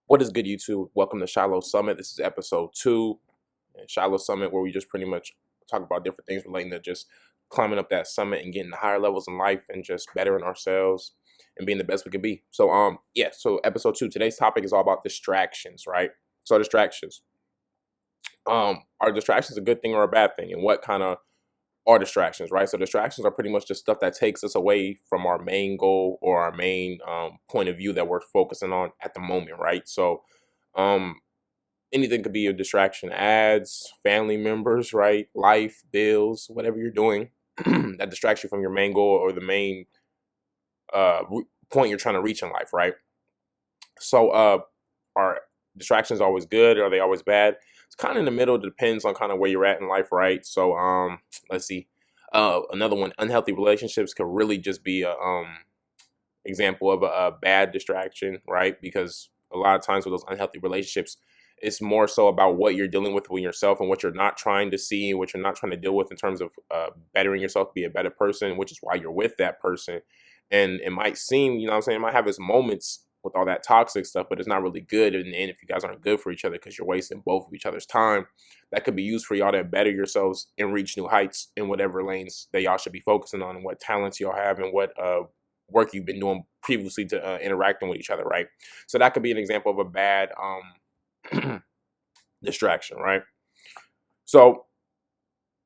What is good, YouTube? Welcome to Shiloh Summit. This is episode 2, and Shiloh Summit, where we just pretty much talk about different things relating to just climbing up that summit and getting to higher levels in life and just bettering ourselves and being the best we can be. So episode 2, today's topic is all about distractions, right? So distractions. Are distractions a good thing or a bad thing? And what kind of are distractions, right? So distractions are pretty much just stuff that takes us away from our main goal or our main point of view that we're focusing on at the moment, right? So um, anything could be a distraction: ads, family members, right? Life, bills, whatever you're doing that distracts you from your main goal or the main point you're trying to reach in life, right? So are distractions always good? Are they always bad? It's kind of in the middle. It depends on kind of where you're at in life, right? So let's see. Another one: unhealthy relationships could really just be a example of a bad distraction, right? Because a lot of times with those unhealthy relationships, it's more so about what you're dealing with yourself and what you're not trying to see, what you're not trying to deal with in terms of bettering yourself, be a better person, which is why you're with that person. And it might seem, you know what I'm saying, it might have its moments with all that toxic stuff, but it's not really good. And if you guys aren't good for each other because you're wasting both of each other's time, that could be used for y'all to better yourselves and reach new heights in whatever lanes that y'all should be focusing on and what talents y'all have and what work you've been doing previously to interacting with each other, right? So that could be an example of a bad distraction, right? So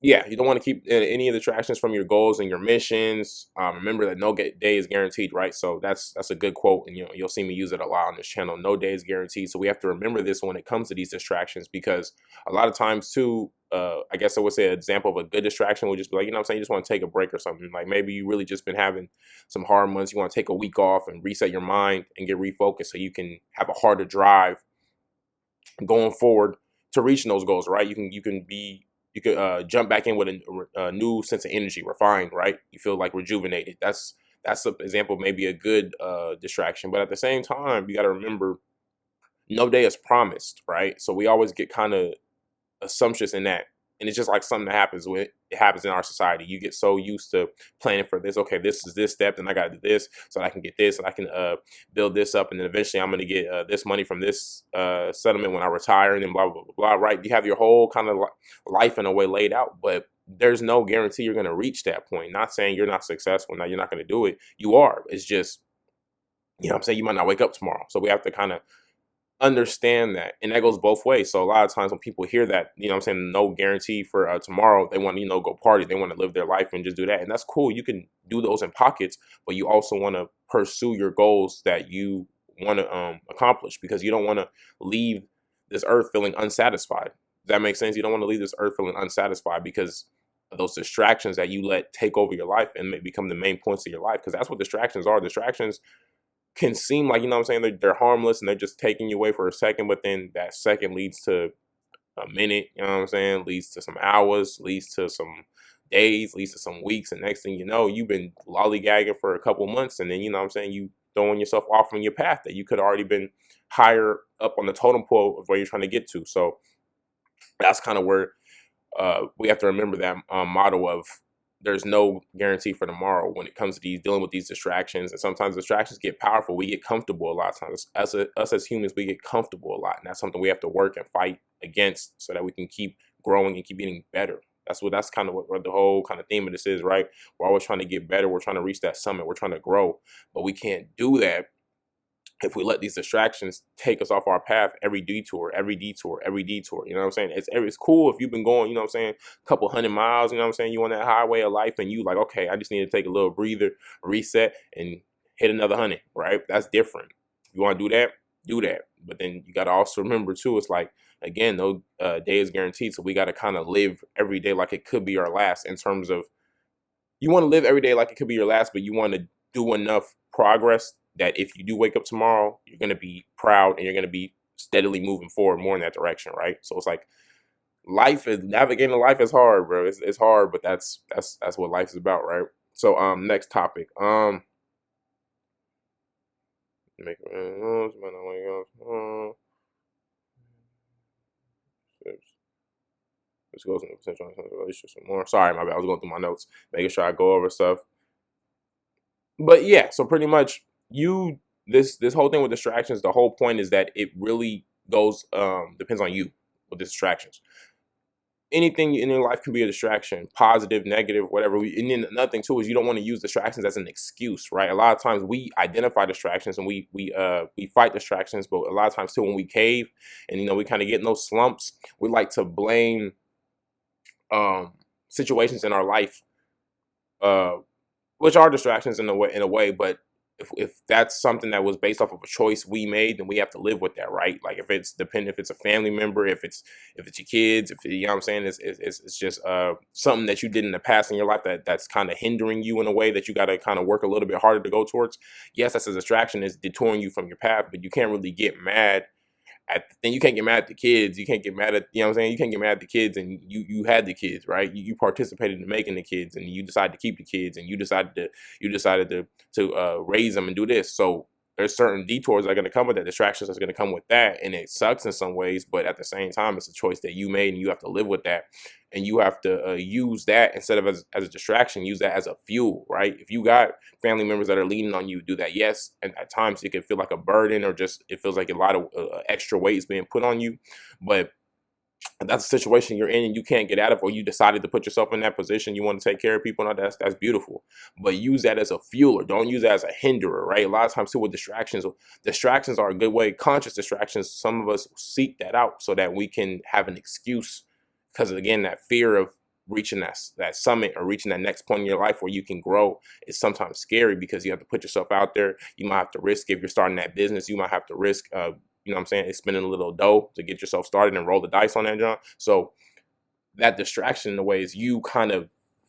yeah, you don't want to keep any of the distractions from your goals and your missions. Remember that no day is guaranteed, right? So that's a good quote, and you'll see me use it a lot on this channel. No day is guaranteed, so we have to remember this when it comes to these distractions, because a lot of times too, I guess I would say an example of a good distraction would just be like, you know what I'm saying, you just want to take a break or something. Like maybe you really just been having some hard months, you want to take a week off and reset your mind and get refocused so you can have a harder drive going forward to reaching those goals, right? You could jump back in with a new sense of energy, refined, right? You feel like rejuvenated. That's an example of maybe a good distraction. But at the same time, you got to remember, no day is promised, right? So we always get kind of assumptions in that. And it's just like something that happens in our society. You get so used to planning for this. Okay, this is this step, then I got to do this so that I can get this, and I can build this up, and then eventually I'm going to get this money from this settlement when I retire, and then blah blah blah blah. Right? You have your whole kind of life in a way laid out, but there's no guarantee you're going to reach that point. Not saying you're not successful, now you're not going to do it. You are. It's just, you know what I'm saying, you might not wake up tomorrow. So we have to kind of understand that, and that goes both ways. So a lot of times when people hear that, you know what I'm saying, no guarantee for tomorrow, they want to, go party, they want to live their life and just do that, and that's cool. You can do those in pockets, but you also want to pursue your goals that you want to accomplish, because you don't want to leave this earth feeling unsatisfied. Does that make sense? You don't want to leave this earth feeling unsatisfied because of those distractions that you let take over your life and become the main points of your life, because that's what distractions are. Distractions can seem like, you know what I'm saying, they're harmless and they're just taking you away for a second, but then that second leads to a minute, you know what I'm saying, leads to some hours, leads to some days, leads to some weeks, and next thing you know, you've been lollygagging for a couple months, and then, you know what I'm saying, you throwing yourself off from your path that you could already been higher up on the totem pole of where you're trying to get to. So that's kind of where we have to remember that motto of, there's no guarantee for tomorrow when it comes to dealing with these distractions. And sometimes distractions get powerful. We get comfortable a lot of times. Us as humans, we get comfortable a lot. And that's something we have to work and fight against so that we can keep growing and keep getting better. That's kind of what the whole kind of theme of this is, right? We're always trying to get better. We're trying to reach that summit. We're trying to grow. But we can't do that if we let these distractions take us off our path every detour, every detour, every detour. You know what I'm saying? It's cool if you've been going, you know what I'm saying, a couple 100 miles, you know what I'm saying, you on that highway of life and you like, okay, I just need to take a little breather, reset, and hit another 100, right? That's different. If you want to do that, do that. But then you got to also remember too, it's like, again, no day is guaranteed. So we got to kind of live every day like it could be our last, in terms of, you want to live every day like it could be your last, but you want to do enough progress that if you do wake up tomorrow, you're going to be proud and you're going to be steadily moving forward more in that direction, right? So it's like, navigating life is hard, bro. It's hard, but that's what life is about, right? So next topic. Make Let's go to the potential relationships some more. Sorry, my bad. I was going through my notes, making sure I go over stuff. But yeah, so pretty much you this whole thing with distractions, the whole point is that it really goes depends on you with distractions. Anything in your life can be a distraction, positive, negative, whatever. And then another thing too is you don't want to use distractions as an excuse, right? A lot of times we identify distractions and we fight distractions, but a lot of times too when we cave and we kind of get in those slumps, we like to blame situations in our life, uh, which are distractions in a way, but if that's something that was based off of a choice we made, then we have to live with that, right? Like if it's a family member, if it's your kids, if you know what I'm saying, it's just something that you did in the past in your life that's kind of hindering you in a way that you got to kind of work a little bit harder to go towards. Yes, that's a distraction, is detouring you from your path, but you can't really get mad then you can't get mad at the kids. You can't get mad at, you know what I'm saying? You can't get mad at the kids, and you had the kids, right? You participated in making the kids, and you decided to keep the kids, and you decided to raise them and do this. So there's certain detours that are going to come with that, distractions that's going to come with that, and it sucks in some ways, but at the same time, it's a choice that you made, and you have to live with that, and you have to use that instead of as a distraction, use that as a fuel, right? If you got family members that are leaning on you, do that. Yes, and at times it can feel like a burden, or just it feels like a lot of extra weight is being put on you, but that's a situation you're in and you can't get out of, or you decided to put yourself in that position, you want to take care of people, and that's beautiful, but use that as a fueler. Don't use that as a hinderer, right? A lot of times too with distractions are a good way. Conscious distractions, some of us seek that out so that we can have an excuse, because again, that fear of reaching that summit or reaching that next point in your life where you can grow is sometimes scary, because you have to put yourself out there. You might have to risk, if you're starting that business, you might have to risk you know what I'm saying, it's spending a little dough to get yourself started and roll the dice on that, John. So that distraction in a way is you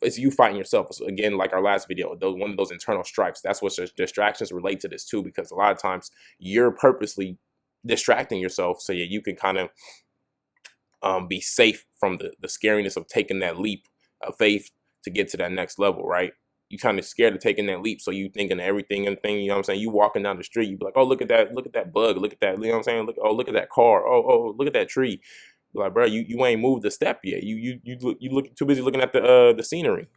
it's you fighting yourself. So again, like our last video, one of those internal stripes, that's what distractions relate to this too, because a lot of times you're purposely distracting yourself so you can kind of be safe from the scariness of taking that leap of faith to get to that next level, right? You kind of scared of taking that leap, so you thinking of everything and thing, you know what I'm saying? You walking down the street, you be like, oh, look at that bug, look at that, you know what I'm saying? Look at that car, oh, look at that tree. You're like, bro, you ain't moved a step yet. You look too busy looking at the scenery.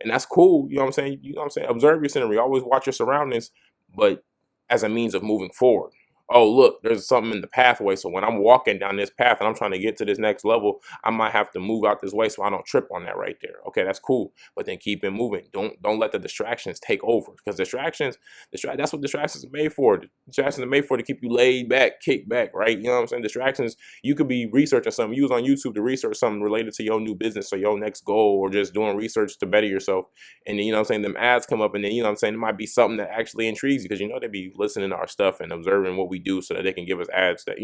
And that's cool, you know what I'm saying? You know what I'm saying? Observe your scenery, always watch your surroundings, but as a means of moving forward. Oh, look, there's something in the pathway. So when I'm walking down this path and I'm trying to get to this next level, I might have to move out this way so I don't trip on that right there. Okay, that's cool. But then keep it moving. Don't let the distractions take over. Because that's what distractions are made for. Distractions are made for to keep you laid back, kick back, right? You know what I'm saying? Distractions, you could be researching something. You was on YouTube to research something related to your new business or your next goal, or just doing research to better yourself. And then, you know what I'm saying, them ads come up, and then, you know what I'm saying, it might be something that actually intrigues you, because they be listening to our stuff and observing what we do so that they can give us ads that,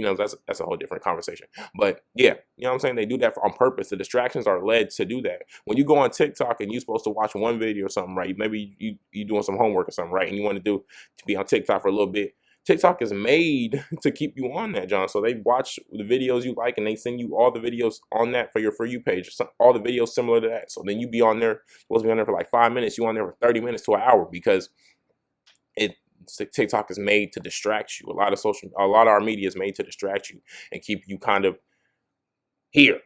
that's a whole different conversation. But yeah, you know what I'm saying, they do that on purpose. The distractions are led to do that. When you go on TikTok and you're supposed to watch one video or something, right? Maybe you doing some homework or something, right? And you want to be on TikTok for a little bit. TikTok is made to keep you on that, John. So they watch the videos you like, and they send you all the videos on that for your For You page, all the videos similar to that. So then you be on there, supposed to be on there for like 5 minutes, you on there for 30 minutes to an hour, because TikTok is made to distract you. A lot of our media is made to distract you and keep you kind of here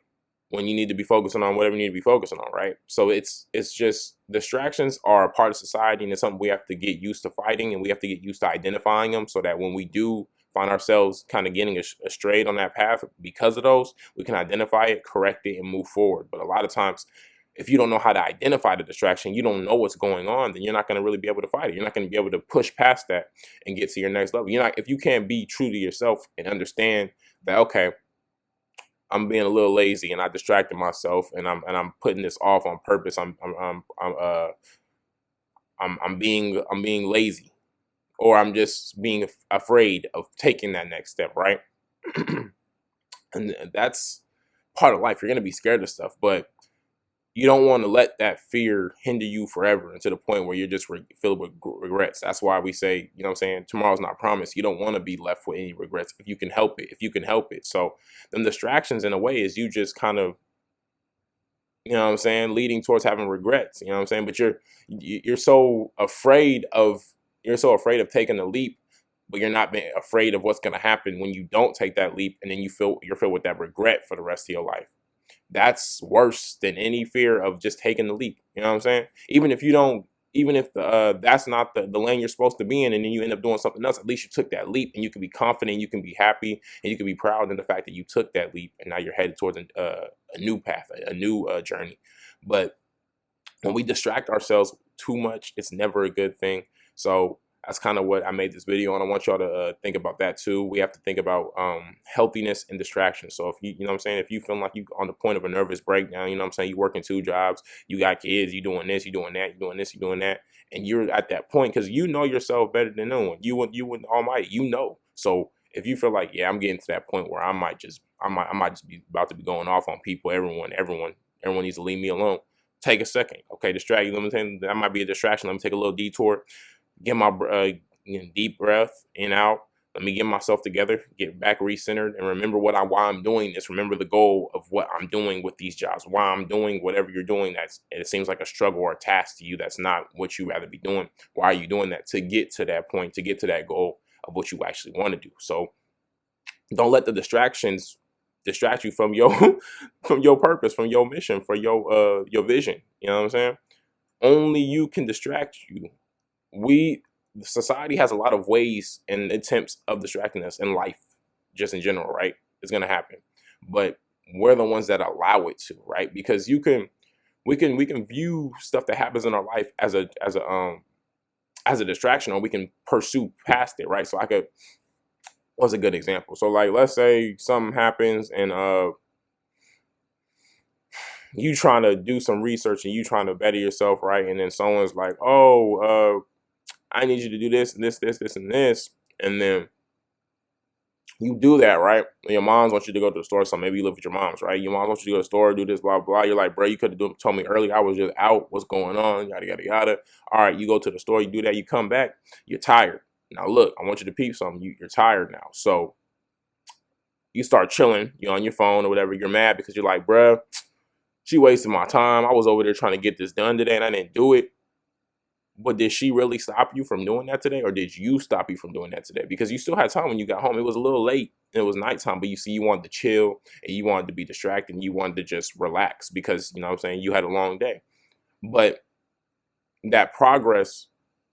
when you need to be focusing on whatever you need to be focusing on, right? So it's just, distractions are a part of society, and it's something we have to get used to fighting, and we have to get used to identifying them, so that when we do find ourselves kind of getting strayed on that path because of those, we can identify it, correct it, and move forward. But a lot of times, if you don't know how to identify the distraction, you don't know what's going on, then you're not going to really be able to fight it. You're not going to be able to push past that and get to your next level. If you can't be true to yourself and understand that, okay, I'm being a little lazy and I distracted myself, and I'm putting this off on purpose. I'm being lazy, or I'm just being afraid of taking that next step, right? And that's part of life. You're gonna be scared of stuff, but you don't want to let that fear hinder you forever, and to the point where you're just filled with regrets. That's why we say, you know what I'm saying, tomorrow's not promised. You don't want to be left with any regrets if you can help it. So them distractions in a way is you just kind of, you know what I'm saying, leading towards having regrets, you know what I'm saying? But you're so afraid of taking the leap, but you're not being afraid of what's going to happen when you don't take that leap, and then you're filled with that regret for the rest of your life. That's worse than any fear of just taking the leap. You know what I'm saying? Even if you don't even if that's not the lane you're supposed to be in, and then you end up doing something else, at least you took that leap, and you can be confident, you can be happy, and you can be proud in the fact that you took that leap, and now you're headed towards a new path, a new journey. But when we distract ourselves too much, it's never a good thing. So that's kind of what I made this video on. I want y'all to think about that too. We have to think about healthiness and distraction. So if you know what I'm saying, if you feel like you on the point of a nervous breakdown, you know what I'm saying, you working 2 jobs, you got kids, you doing this, you doing that, you doing this, you doing that, and you're at that point because you know yourself better than no one. You and Almighty, you know. So if you feel like, yeah, I'm getting to that point where I might just be about to be going off on people, everyone needs to leave me alone. Take a second, okay? Distract you. Let me tell you, that might be a distraction. Let me take a little detour, get my deep breath in out. Let me get myself together, get back recentered, and remember why I'm doing this. Remember the goal of what I'm doing with these jobs. Why I'm doing whatever you're doing. It seems like a struggle or a task to you. That's not what you rather be doing. Why are you doing that? To get to that point, to get to that goal of what you actually want to do. So don't let the distractions distract you from your from your purpose, from your mission, for your vision. You know what I'm saying? Only you can distract you. Society has a lot of ways and attempts of distracting us in life, just in general, right? It's gonna happen. But we're the ones that allow it to, right? Because we can view stuff that happens in our life as a distraction, or we can pursue past it, right? So what's a good example? So like, let's say something happens and you trying to do some research and you trying to better yourself, right? And then someone's like, oh, I need you to do this and this, and this. And then you do that, right? And your moms want you to go to the store. So maybe you live with your moms, right? Your mom wants you to go to the store, do this, blah, blah. You're like, bro, you could have told me earlier. I was just out. What's going on? Yada, yada, yada. All right, you go to the store, you do that, you come back, you're tired. Now, look, I want you to peep something. You're tired now. So you start chilling. You're on your phone or whatever. You're mad because you're like, bruh, she wasted my time. I was over there trying to get this done today and I didn't do it. But did she really stop you from doing that today? Or did you stop you from doing that today? Because you still had time when you got home. It was a little late. It was nighttime. But you see, you wanted to chill and you wanted to be distracted and you wanted to just relax because, you know what I'm saying, you had a long day. But that progress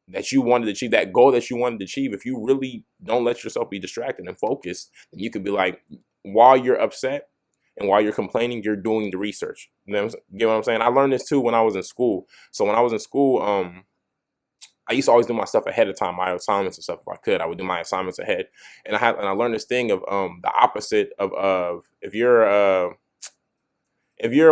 that you wanted to achieve, that goal that you wanted to achieve, if you really don't let yourself be distracted and focused, then you could be like, while you're upset and while you're complaining, you're doing the research. You know what I'm saying? I learned this too when I was in school. So when I was in school, I used to always do my stuff ahead of time, my assignments and stuff. If I could, I would do my assignments ahead. And I learned this thing of the opposite of if you're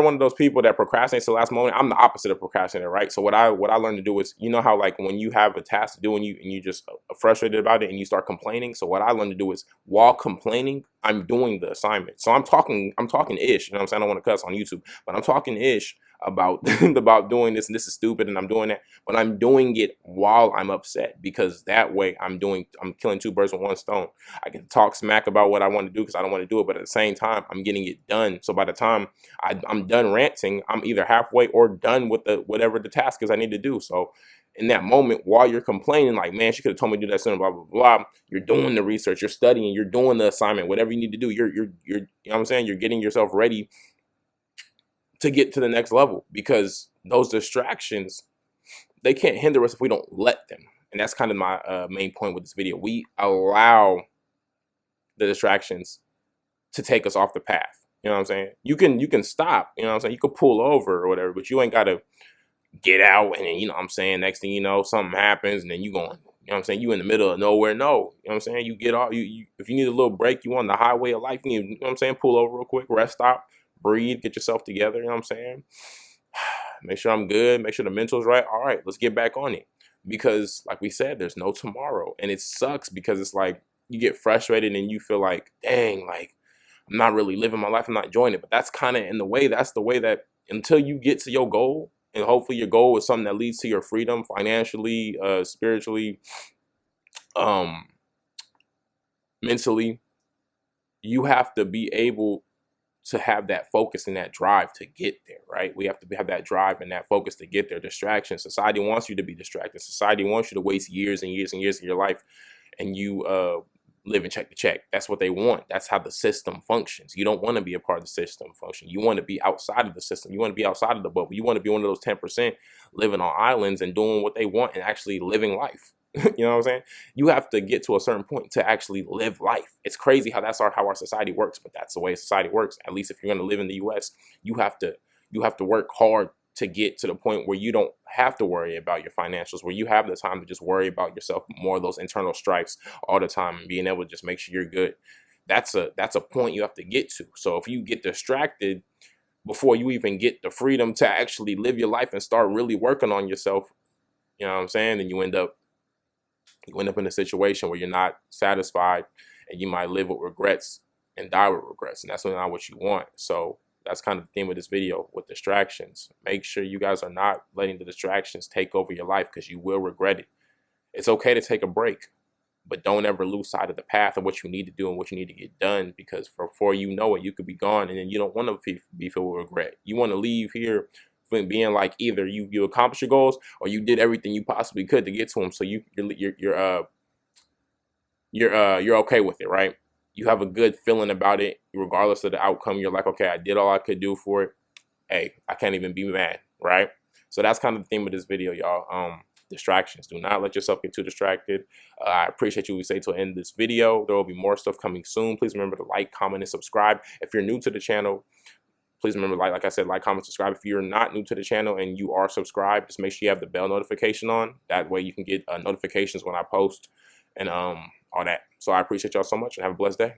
one of those people that procrastinates to the last moment, I'm the opposite of procrastinator, right? So what I learned to do is, you know how like when you have a task to do and you just frustrated about it and you start complaining. So what I learned to do is, while complaining, I'm doing the assignment. So I'm talking ish. You know what I'm saying? I don't want to cuss on YouTube, but I'm talking ish about about doing this and this is stupid and I'm doing that, but I'm doing it while I'm upset, because that way I'm killing 2 birds with 1 stone. I can talk smack about what I want to do because I don't want to do it, but at the same time I'm getting it done. So by the time I'm done ranting, I'm either halfway or done with whatever the task is I need to do. So in that moment, while you're complaining, like, man, she could have told me to do that sooner, blah, blah, blah, you're doing the research, you're studying, you're doing the assignment, whatever you need to do, you're you know what I'm saying, you're getting yourself ready to get to the next level, because those distractions, they can't hinder us if we don't let them. And that's kind of my main point with this video. We allow the distractions to take us off the path. You know what I'm saying? You can stop, you know what I'm saying? You could pull over or whatever, but you ain't got to get out and then, you know what I'm saying, next thing you know, something happens and then you going, you know what I'm saying, you in the middle of nowhere. No, you know what I'm saying? You get off, you if you need a little break, you on the highway of life, you know what I'm saying, pull over real quick, rest stop, breathe, get yourself together, you know what I'm saying? Make sure I'm good, make sure the mental's right. All right, let's get back on it. Because like we said, there's no tomorrow. And it sucks because it's like you get frustrated and you feel like, dang, like I'm not really living my life, I'm not enjoying it. But that's kind of that's the way that until you get to your goal, and hopefully your goal is something that leads to your freedom financially, spiritually, mentally, you have to be able to have that focus and that drive to get there, right? We have to have that drive and that focus to get there. Distraction. Society wants you to be distracted. Society wants you to waste years and years and years of your life, and you living check to check. That's what they want. That's how the system functions. You don't want to be a part of the system function. You want to be outside of the system. You want to be outside of the bubble. You want to be one of those 10% living on islands and doing what they want and actually living life. You know what I'm saying? You have to get to a certain point to actually live life. It's crazy how how our society works, but that's the way society works. At least if you're going to live in the US, you have to work hard to get to the point where you don't have to worry about your financials, where you have the time to just worry about yourself, more of those internal strikes all the time, and being able to just make sure you're good. That's a point you have to get to. So if you get distracted before you even get the freedom to actually live your life and start really working on yourself, you know what I'm saying? Then you end up in a situation where you're not satisfied, and you might live with regrets and die with regrets, and that's not what you want. So that's kind of the theme of this video with distractions. Make sure you guys are not letting the distractions take over your life, because you will regret it. It's okay to take a break, but don't ever lose sight of the path of what you need to do and what you need to get done, because before you know it, you could be gone, and then you don't want to be filled with regret. You want to leave here being like, either you accomplished your goals or you did everything you possibly could to get to them. So you're okay with it, right? You have a good feeling about it, regardless of the outcome. You're like, okay, I did all I could do for it. Hey, I can't even be mad, right? So that's kind of the theme of this video, y'all. Distractions. Do not let yourself get too distracted. I appreciate you. We say till the end of this video. There will be more stuff coming soon. Please remember to like, comment, and subscribe. If you're new to the channel, please remember, like I said, like, comment, subscribe. If you're not new to the channel and you are subscribed, just make sure you have the bell notification on. That way you can get notifications when I post and all that. So I appreciate y'all so much, and have a blessed day.